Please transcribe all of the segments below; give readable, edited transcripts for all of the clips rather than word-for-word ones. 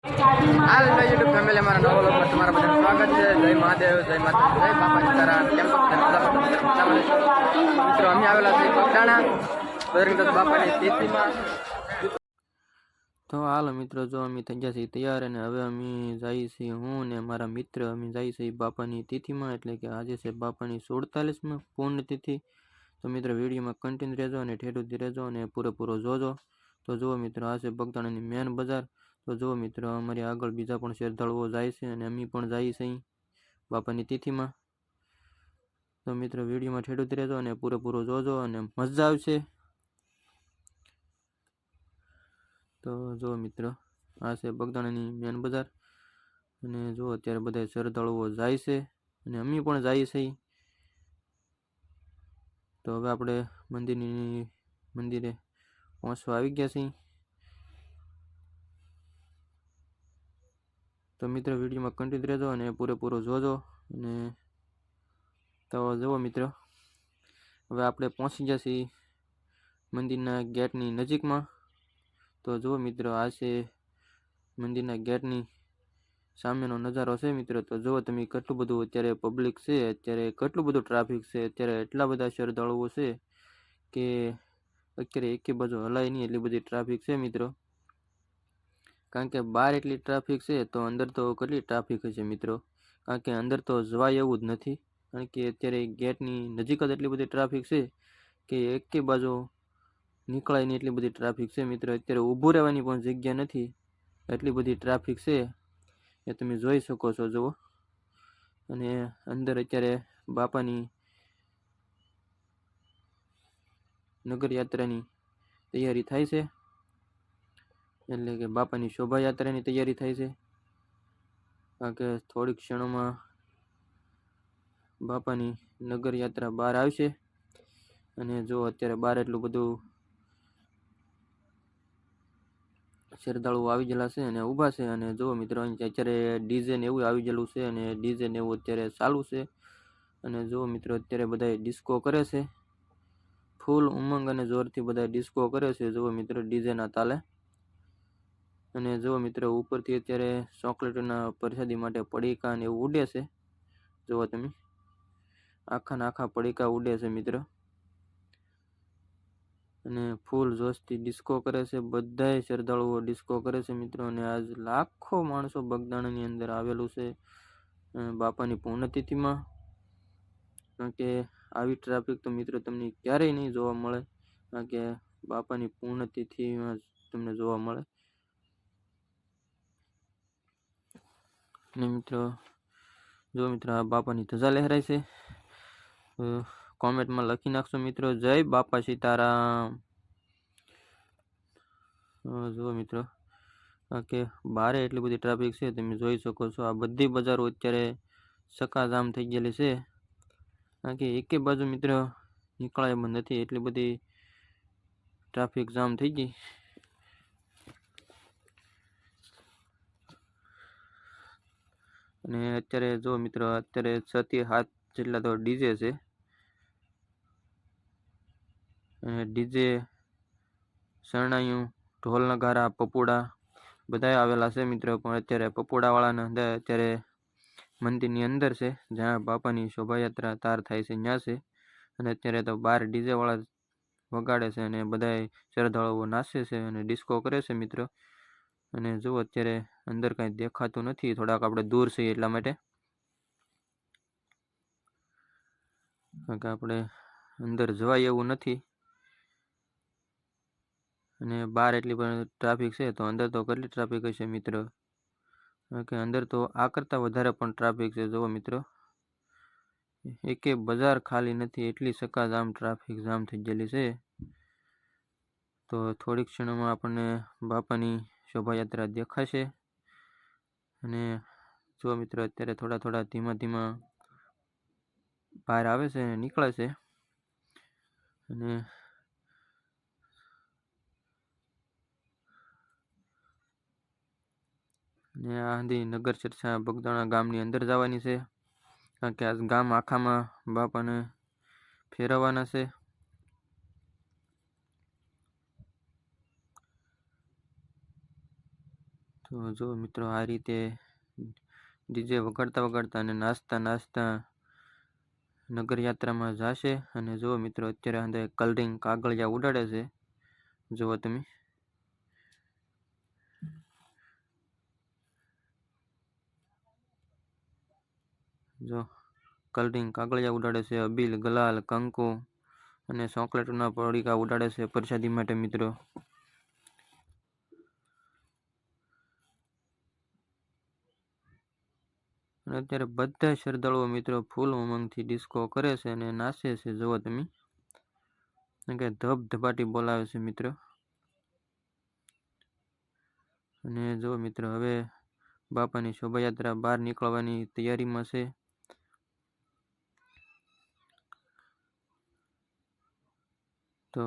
હાલ YouTube family મારા નવા વ્લોગમાં તમારા બધાનું સ્વાગત છે. જય મહાદેવ, જય માતા, જય બાપા સીતારામ. કેમ છો મિત્રો? અમે આવેલા છે બગદાણા બજરંગદાસ બાપાની તિથિમાં. તો હાલ મિત્રો, જો અમે થઈ ગયા છીએ તૈયાર અને હવે અમે જઈએ છીએ, હું ને મારા મિત્ર અમે જઈએ છીએ બાપાની તિથિમાં. એટલે કે આજે છે બાપાની 47માં પુણ્યતિથિ. તો મિત્રો વિડીયોમાં કન્ટિન્યુ રહેજો અને ઠેઠુંથી રહેજો અને પૂરેપૂરો જોજો. તો જુઓ મિત્રો, આ છે બગદાણાની મેન બજાર. તો જુઓ મિત્રો, અમારી આગળ બીજા પણ શ્રદ્ધાળુઓ જાય છે અને અમે પણ જઈએ છીએ બાપાની તિથિમાં. તો મિત્રો વિડીયોમાં ઠેઠુંથી રહેજો અને પૂરેપૂરો જોજો અને મજા આવશે. તો જુઓ મિત્રો, આ છે બગદાણાની મેન બજાર અને જુઓ અત્યારે બધા શ્રદ્ધાળુઓ જાય છે અને અમે પણ જઈએ છીએ. તો હવે આપણે મંદિરે પહોંચવા આવી ગયા છીએ. તો મિત્રો વિડીયોમાં કન્ટિન્યુ રહેજો અને પૂરેપૂરો જોજો. અને તો જુઓ મિત્રો, હવે આપણે પહોંચી ગયા છીએ મંદિરના ગેટની નજીકમાં. તો જુઓ મિત્રો, આ છે મંદિરના ગેટની સામેનો નજારો છે મિત્રો. તો જુઓ તમે, કેટલું બધું અત્યારે પબ્લિક છે, અત્યારે કેટલું બધું ટ્રાફિક છે, અત્યારે એટલા બધા શ્રદ્ધાળુઓ છે કે અત્યારે એકે બાજુ હલાય નહીં એટલી બધી ટ્રાફિક છે મિત્રો. કારણ કે બહાર એટલી ટ્રાફિક છે તો અંદર તો કેટલી ટ્રાફિક હશે મિત્રો. કારણ કે અંદર તો જવાય એવું જ નથી. કારણ કે અત્યારે ગેટની નજીક જ એટલી બધી ટ્રાફિક છે કે એકે બાજુ નીકળાય નહીં એટલી બધી ટ્રાફિક છે મિત્રો. અત્યારે ઊભું રહેવાની પણ જગ્યા નથી, એટલી બધી ટ્રાફિક છે એ તમે જોઈ શકો છો. જુઓ, અને અંદર અત્યારે બાપાની નગર યાત્રાની તૈયારી થાય છે. એટલે કે બાપાની શોભાયાત્રાની તૈયારી થાય છે. કારણ કે થોડીક ક્ષણોમાં બાપાની નગર યાત્રા બહાર આવશે. અને જો અત્યારે બહાર એટલું બધું શ્રદ્ધાળુઓ આવી ગયેલા છે અને ઊભા છે. અને જો મિત્રો, અત્યારે ડીજે ને એવું આવી ગયેલું છે અને ડીજે ને એવું અત્યારે ચાલુ છે. અને જો મિત્રો, અત્યારે બધા ડિસ્કો કરે છે, ફૂલ ઉમંગ અને જોરથી બધા ડિસ્કો કરે છે. જુઓ મિત્રો, ડીજેના તાલે. અને જો મિત્રો, ઉપરથી અત્યારે ચોકલેટના પ્રસાદી માટે પડીકા ને એવું ઉડે છે. જુઓ તમે, આખા પડીકા ઉડે છે મિત્રો. અને ફૂલ જોશથી ડિસ્કો કરે છે, બધાય શ્રદ્ધાળુઓ ડિસ્કો કરે છે મિત્રો. અને આજ લાખો માણસો બગદાણાની અંદર આવેલું છે બાપાની પુણ્યતિથિમાં. કારણ કે આવી ટ્રાફિક તો મિત્રો તમને ક્યારેય નહીં જોવા મળે. કારણ કે બાપાની પુણ્યતિથિમાં તમને જોવા મળે. અને મિત્રો, જો મિત્રો, આ બાપાની ધજા લહેરાય છે. કોમેન્ટમાં લખી નાખશો મિત્રો, જય બાપા સીતારામ. જુઓ મિત્રો, કે બારે એટલી બધી ટ્રાફિક છે તમે જોઈ શકો છો. આ બધી બજારો અત્યારે ચક્કાજામ થઈ ગયેલી છે. કારણ કે એકે બાજુ મિત્રો નીકળાય એમ નથી, એટલી બધી ટ્રાફિક જામ થઈ ગઈ. અને અત્યારે જો મિત્રો, અત્યારે 6 થી 7 જેટલા તો ડીજે છે. અને ડીજે, શરણાઈયું, ઢોલ નગારા, પપોડા બધા આવેલા છે મિત્રો. પણ અત્યારે પપોડા વાળાના અત્યારે મંદિરની અંદર છે, જ્યાં બાપાની શોભાયાત્રા તાર થાય છે ત્યાં છે. અને અત્યારે તો બહાર ડીજે વાળા વગાડે છે અને બધા શ્રદ્ધાળુઓ નાચે છે અને ડિસ્કો કરે છે મિત્રો. અને જો અત્યારે અંદર કાંઈ દેખાતું નથી, થોડાક આપણે દૂર છીએ એટલા માટે. કારણ કે આપણે અંદર જવાય એવું નથી. અને બહાર એટલી પણ ટ્રાફિક છે તો અંદર તો કેટલી ટ્રાફિક હશે મિત્રો. કારણ કે અંદર તો આ કરતાં વધારે પણ ટ્રાફિક છે. જુઓ મિત્રો, એકે બજાર ખાલી નથી, એટલી ચક્કાજામ ટ્રાફિક જામ થઈ ગયેલી છે. તો થોડીક ક્ષણોમાં આપણને બાપાની શોભાયાત્રા દેખાશે. અને જો મિત્રો, અત્યારે થોડા ધીમા બહાર આવે છે અને નીકળે છે. અને આ નગર ચર્ચા બગદાણા ગામની અંદર જવાની છે. કારણ કે આ ગામ આખામાં બાપાને ફેરવવાના છે. તો તો જો મિત્રો આ રીતે ડીજે વગાડતા વગાડતા અને નાચતા નાચતા નગર યાત્રામાં જશે. અને જો મિત્રો અત્યારે અંદર કલરિંગ કાગળિયા ઉડાડે છે, જુઓ તમે. જો કલરિંગ કાગળિયા ઉડાડે છે, અબીલ ગલાલ કંકુ અને ચોકલેટના પડીકા ઉડાડે છે પ્રસાદી માટે મિત્રો. અને અત્યારે બધા શ્રદ્ધાળુઓ મિત્રો ફૂલ ઉમંગથી ડિસ્કો કરે છે અને નાચે છે, જુઓ તમે. કે ધબધબાટી બોલાવે છે મિત્રો. અને જો મિત્રો હવે બાપાની શોભાયાત્રા બહાર નીકળવાની તૈયારીમાં છે. તો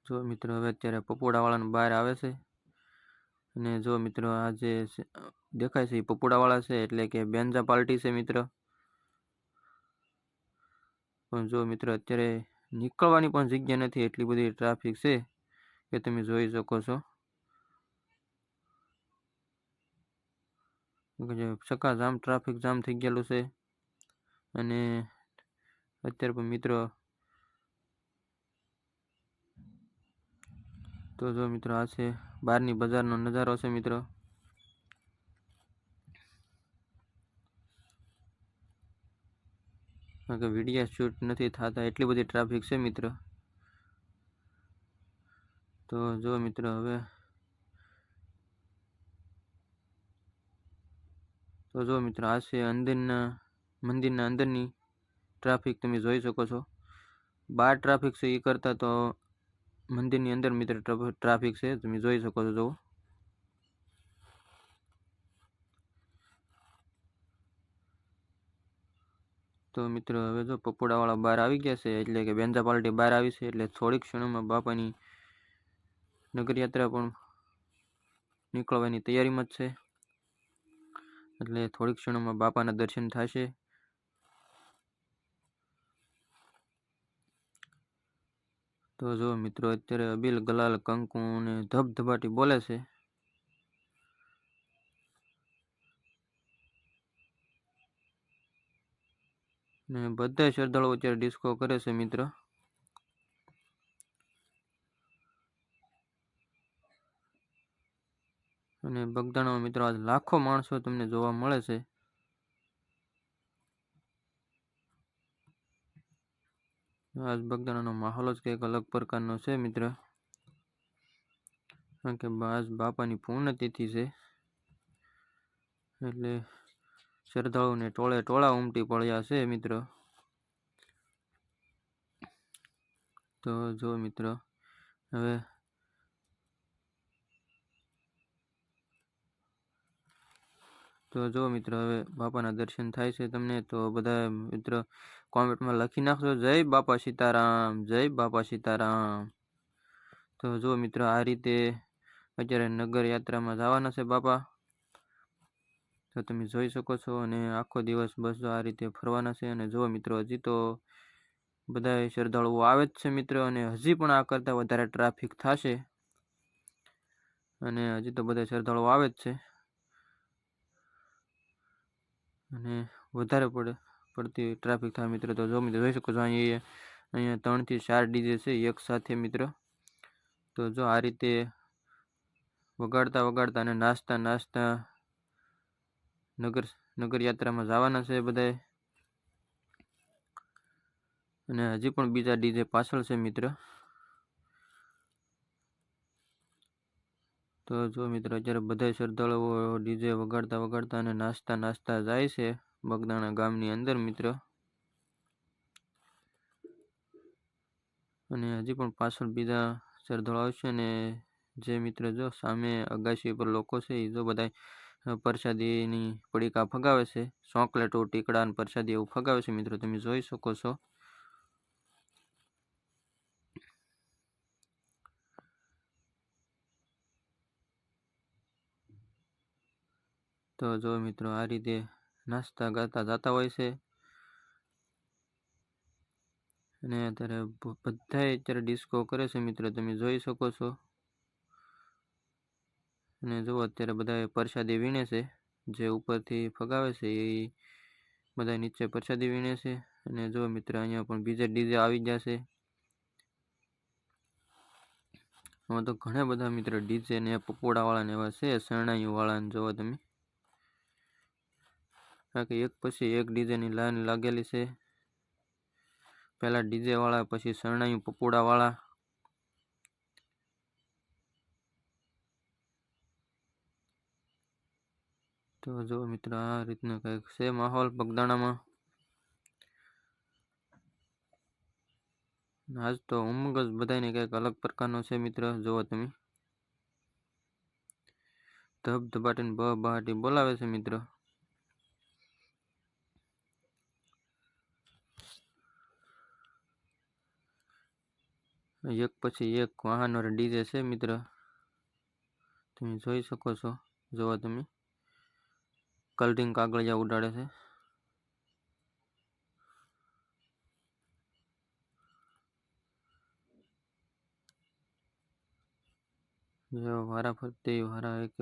જો મિત્રો હવે અત્યારે પપોડાવાળાને બહાર આવે છે. અને જો મિત્રો આ જે દેખાય છે એ પપોડાવાળા છે, એટલે કે બેન્જા પાર્ટી છે મિત્રો. પણ જો મિત્રો અત્યારે નીકળવાની પણ જગ્યા નથી, એટલી બધી ટ્રાફિક છે કે તમે જોઈ શકો છો. ચક્કાજામ ટ્રાફિક જામ થઈ ગયેલું છે. અને અત્યારે પણ મિત્રો તો જો મિત્રો આ છે બહારની બજારનો નજારો છે મિત્રો. કારણ કે વિડીયો શૂટ નથી થતા, એટલી બધી ટ્રાફિક છે મિત્રો. તો જો મિત્રો હવે આ છે મંદિરના અંદરની ટ્રાફિક, તમે જોઈ શકો છો. બહાર ટ્રાફિક છે એ કરતા તો મંદિરની અંદર મિત્ર ટ્રાફિક છે, તમે જોઈ શકો છો. જુઓ તો મિત્રો હવે જો પપોડાવાળા બહાર આવી ગયા છે, એટલે કે બેન્જા પાર્ટી બહાર આવી છે. એટલે થોડીક ક્ષણોમાં બાપાની નગરયાત્રા પણ નીકળવાની તૈયારીમાં જ છે. એટલે થોડીક ક્ષણોમાં બાપાના દર્શન થશે. તો જો મિત્રો અત્યારે અબીલ ગલાલ કંકુ અને ધબધબાટી બોલે છે. ને બધા શ્રદ્ધાળુઓ અત્યારે ડિસ્કો કરે છે મિત્રો. અને બગદાણામાં મિત્રો આજ લાખો માણસો તમને જોવા મળે છે. આજ બગદાણાનો માહોલ જ કંઈક અલગ પ્રકારનો છે મિત્ર. કારણ કે આજ બાપાની પૂર્ણતિથિ છે, એટલે શ્રદ્ધાળુઓને ટોળે ટોળા ઉમટી પડ્યા છે મિત્રો. તો જો મિત્રો હવે બાપાના દર્શન થાય છે તમને, તો બધા મિત્રો કોમેન્ટમાં લખી નાખજો જય બાપા સીતારામ, જય બાપા સીતારામ. તો જો મિત્રો આ રીતે અત્યારે નગર યાત્રામાં જવાના છે બાપા, તો તમે જોઈ શકો છો. અને આખો દિવસ બસ આ રીતે ફરવાના છે. અને જો મિત્રો હજી તો બધા શ્રદ્ધાળુઓ આવે જ છે મિત્રો, અને હજી પણ આ કરતાં વધારે ટ્રાફિક થશે. અને હજી તો બધા શ્રદ્ધાળુઓ આવે જ છે. અને વધારે પડતી ટ્રાફિક થાય મિત્રો. તો જો મિત્રો જોઈ શકો છો અહીંયા 3 થી 4 ડીજે છે એક સાથે મિત્રો. તો જો આ રીતે વગાડતા વગાડતા અને નાચતા નાચતા નગર યાત્રામાં જવાના છે બધાએ. અને હજી પણ બીજા ડીજે પાછળ છે મિત્ર. તો જો મિત્રો અત્યારે બધા શ્રદ્ધાળુઓ ડીજે વગાડતા વગાડતા અને નાચતા નાચતા જાય છે બગદાણા ગામની અંદર મિત્રો. અને હજી પણ પાછળ બીજા શ્રદ્ધાળુઓ આવશે. અને જે મિત્ર જો સામે અગાશી પર લોકો છે એ જો બધા પ્રસાદીની પડીકા ફગાવે છે, ચોકલેટો ટીકડા અને પ્રસાદી એવું ફગાવે છે મિત્રો, તમે જોઈ શકો છો. તો જો મિત્રો આ રીતે નાસ્તા ગાતા જતા હોય છે. અને અત્યારે બધા અત્યારે ડિસ્કો કરે છે મિત્રો, તમે જોઈ શકો છો. અને જુઓ અત્યારે બધા પ્રસાદી વીણે છે, જે ઉપરથી ફગાવે છે એ બધા નીચે પ્રસાદી વીણે છે. અને જો મિત્ર અહીંયા પણ બીજા ડીજે આવી ગયા છે. આમાં તો ઘણા બધા મિત્ર ડીજે ને પકોડા વાળા ને એવા છે, શરણાઈઓ વાળા ને જોવો તમે. બાકી એક પછી એક ડીજે ની લાઈન લાગેલી છે. પહેલા ડીજે વાળા, પછી શરણાઈઓ પકોડા વાળા. તો જો મિત્ર આ રીતનો કંઈક છે માહોલ બગદાણામાં. આજ તો ઉમંગ જ બધાને કંઈક અલગ પ્રકારનો છે મિત્ર, જોવો તમે. ધબધબાટીને બહાટી બોલાવે છે મિત્ર. એક પછી એક વાહનો ડીજે છે મિત્ર, તમે જોઈ શકો છો. જોવો તમે, કલરિંગ કાગળિયા ઉડાડે છે. જો વારા ફરતી વારા એક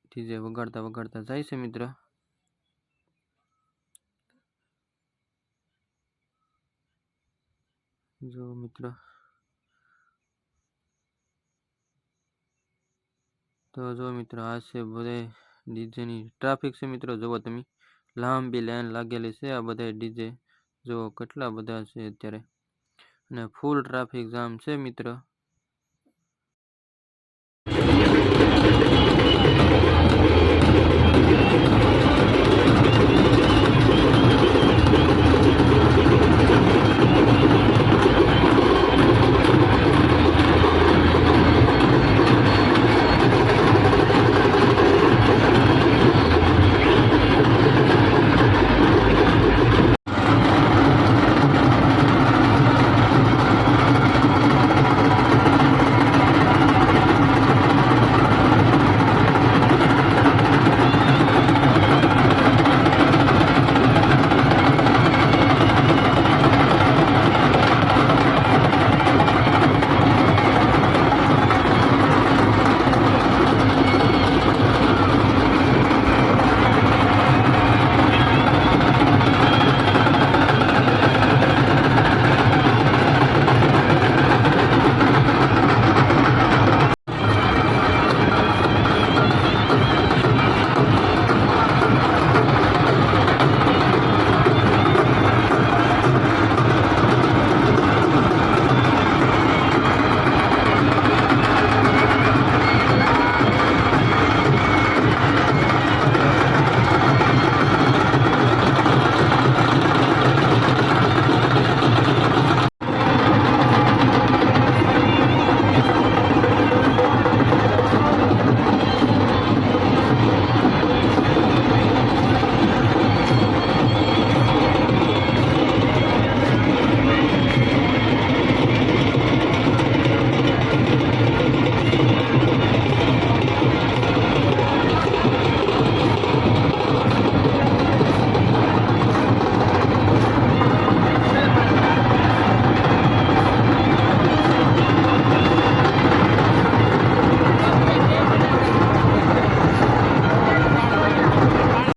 ડીજે વગાડતા વગાડતા જાય છે મિત્ર. જો મિત્ર, તો જો મિત્ર આ છે બધા ડીજેની ટ્રાફિક છે મિત્રો. જોવો તમે, લાંબી લાઈન લાગેલી છે આ બધા ડીજે. જો કેટલા બધા છે અત્યારે, અને ફૂલ ટ્રાફિક જામ છે મિત્ર.